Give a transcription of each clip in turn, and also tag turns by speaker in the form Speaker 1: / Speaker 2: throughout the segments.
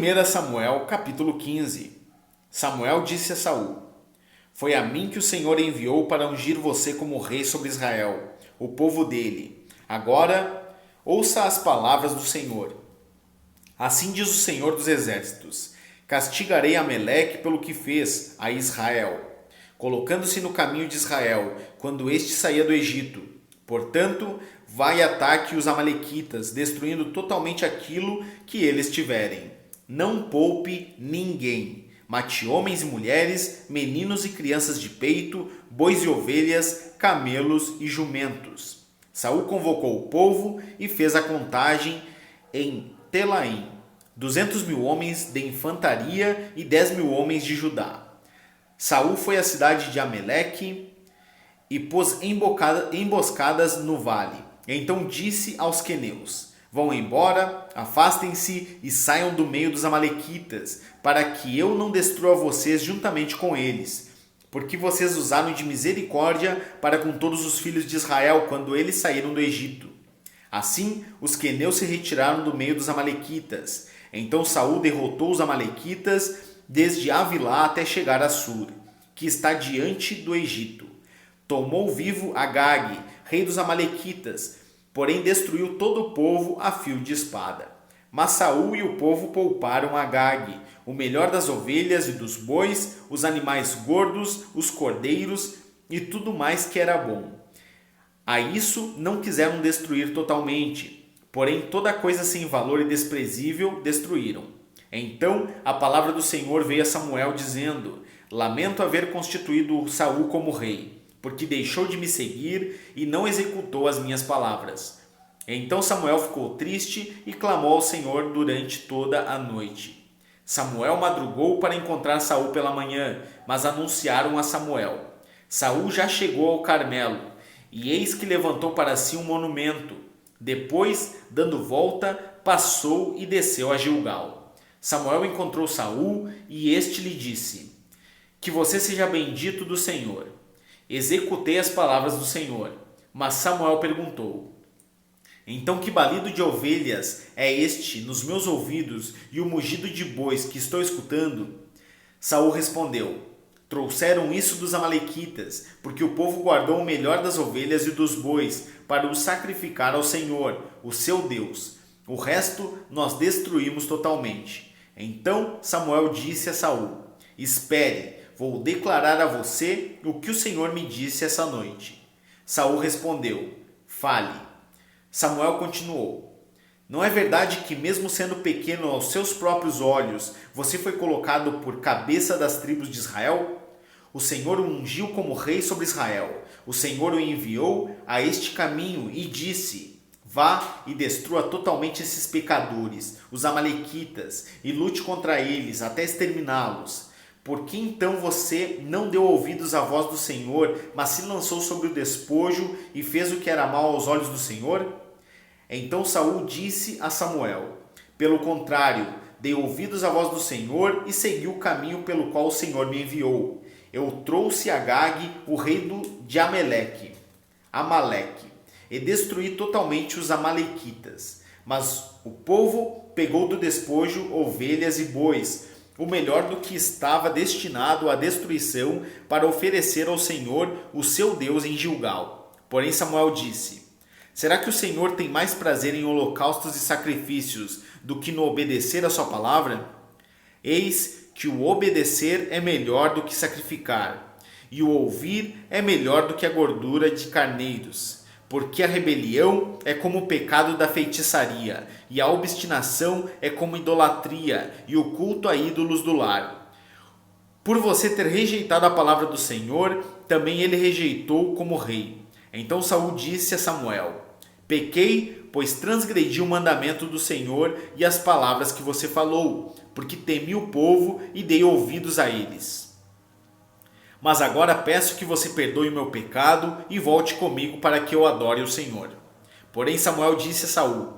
Speaker 1: 1 Samuel, capítulo 15. Samuel disse a Saul: Foi a mim que o Senhor enviou para ungir você como rei sobre Israel, o povo dele. Agora, ouça as palavras do Senhor. Assim diz o Senhor dos Exércitos: Castigarei Ameleque pelo que fez a Israel, colocando-se no caminho de Israel, quando este saía do Egito. Portanto, vai e ataque os amalequitas, destruindo totalmente aquilo que eles tiverem. Não poupe ninguém. Mate homens e mulheres, meninos e crianças de peito, bois e ovelhas, camelos e jumentos. Saul convocou o povo e fez a contagem em Telaim, 200.000 homens de infantaria e 10.000 homens de Judá. Saul foi à cidade de Ameleque e pôs emboscadas no vale. Então disse aos queneus: Vão embora, afastem-se e saiam do meio dos amalequitas, para que eu não destrua vocês juntamente com eles, porque vocês usaram de misericórdia para com todos os filhos de Israel quando eles saíram do Egito. Assim, os queneus se retiraram do meio dos amalequitas. Então Saul derrotou os amalequitas desde Avilá até chegar a Sur, que está diante do Egito. Tomou vivo Agag, rei dos amalequitas, porém destruiu todo o povo a fio de espada. Mas Saul e o povo pouparam Agag, o melhor das ovelhas e dos bois, os animais gordos, os cordeiros e tudo mais que era bom. A isso não quiseram destruir totalmente, porém toda coisa sem valor e desprezível destruíram. Então a palavra do Senhor veio a Samuel dizendo: Lamento haver constituído Saul como rei, porque deixou de me seguir e não executou as minhas palavras. Então Samuel ficou triste e clamou ao Senhor durante toda a noite. Samuel madrugou para encontrar Saul pela manhã, mas anunciaram a Samuel: Saul já chegou ao Carmelo, e eis que levantou para si um monumento. Depois, dando volta, passou e desceu a Gilgal. Samuel encontrou Saul e este lhe disse: Que você seja bendito do Senhor. Executei as palavras do Senhor. Mas Samuel perguntou: Então que balido de ovelhas é este nos meus ouvidos e o mugido de bois que estou escutando? Saul respondeu: Trouxeram isso dos amalequitas, porque o povo guardou o melhor das ovelhas e dos bois para o sacrificar ao Senhor, o seu Deus. O resto nós destruímos totalmente. Então Samuel disse a Saul: Espere, vou declarar a você o que o Senhor me disse essa noite. Saul respondeu: Fale. Samuel continuou: Não é verdade que, mesmo sendo pequeno aos seus próprios olhos, você foi colocado por cabeça das tribos de Israel? O Senhor o ungiu como rei sobre Israel. O Senhor o enviou a este caminho e disse: Vá e destrua totalmente esses pecadores, os amalequitas, e lute contra eles até exterminá-los. Por que então você não deu ouvidos à voz do Senhor, mas se lançou sobre o despojo e fez o que era mal aos olhos do Senhor? Então Saul disse a Samuel: Pelo contrário, dei ouvidos à voz do Senhor e segui o caminho pelo qual o Senhor me enviou. Eu trouxe Agag, o rei de Amaleque, e destruí totalmente os amalequitas. Mas o povo pegou do despojo ovelhas e bois, o melhor do que estava destinado à destruição, para oferecer ao Senhor, o seu Deus, em Gilgal. Porém Samuel disse: Será que o Senhor tem mais prazer em holocaustos e sacrifícios do que no obedecer a sua palavra? Eis que o obedecer é melhor do que sacrificar, e o ouvir é melhor do que a gordura de carneiros. Porque a rebelião é como o pecado da feitiçaria, e a obstinação é como idolatria, e o culto a ídolos do lar. Por você ter rejeitado a palavra do Senhor, também ele rejeitou como rei. Então Saul disse a Samuel: Pequei, pois transgredi o mandamento do Senhor e as palavras que você falou, porque temi o povo e dei ouvidos a eles. Mas agora peço que você perdoe o meu pecado e volte comigo para que eu adore o Senhor. Porém Samuel disse a Saul: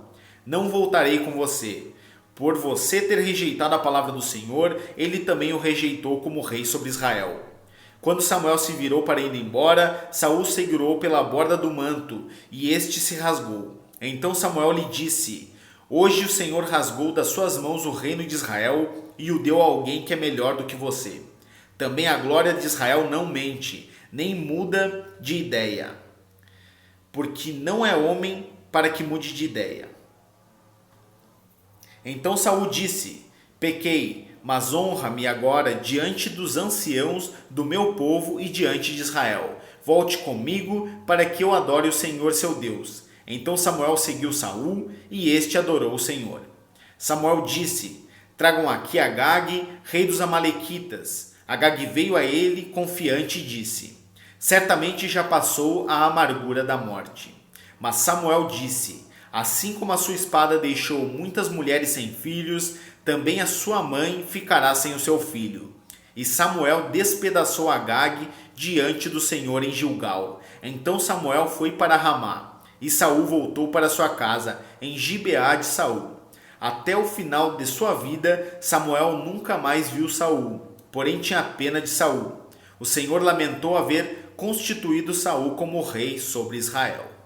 Speaker 1: Não voltarei com você. Por você ter rejeitado a palavra do Senhor, ele também o rejeitou como rei sobre Israel. Quando Samuel se virou para ir embora, Saul segurou pela borda do manto, e este se rasgou. Então Samuel lhe disse: Hoje o Senhor rasgou das suas mãos o reino de Israel e o deu a alguém que é melhor do que você. Também a glória de Israel não mente, nem muda de ideia, porque não é homem para que mude de ideia. Então Saul disse: pequei, mas honra-me agora diante dos anciãos do meu povo e diante de Israel. Volte comigo para que eu adore o Senhor seu Deus. Então Samuel seguiu Saul e este adorou o Senhor. Samuel disse: tragam aqui Agag, rei dos Amalequitas. Agag veio a ele confiante e disse: certamente já passou a amargura da morte. Mas Samuel disse: assim como a sua espada deixou muitas mulheres sem filhos, também a sua mãe ficará sem o seu filho. E Samuel despedaçou Agag diante do Senhor em Gilgal. Então Samuel foi para Ramá. E Saul voltou para sua casa em Gibeá de Saul. Até o final de sua vida, Samuel nunca mais viu Saul, porém tinha pena de Saul. O Senhor lamentou haver constituído Saul como rei sobre Israel.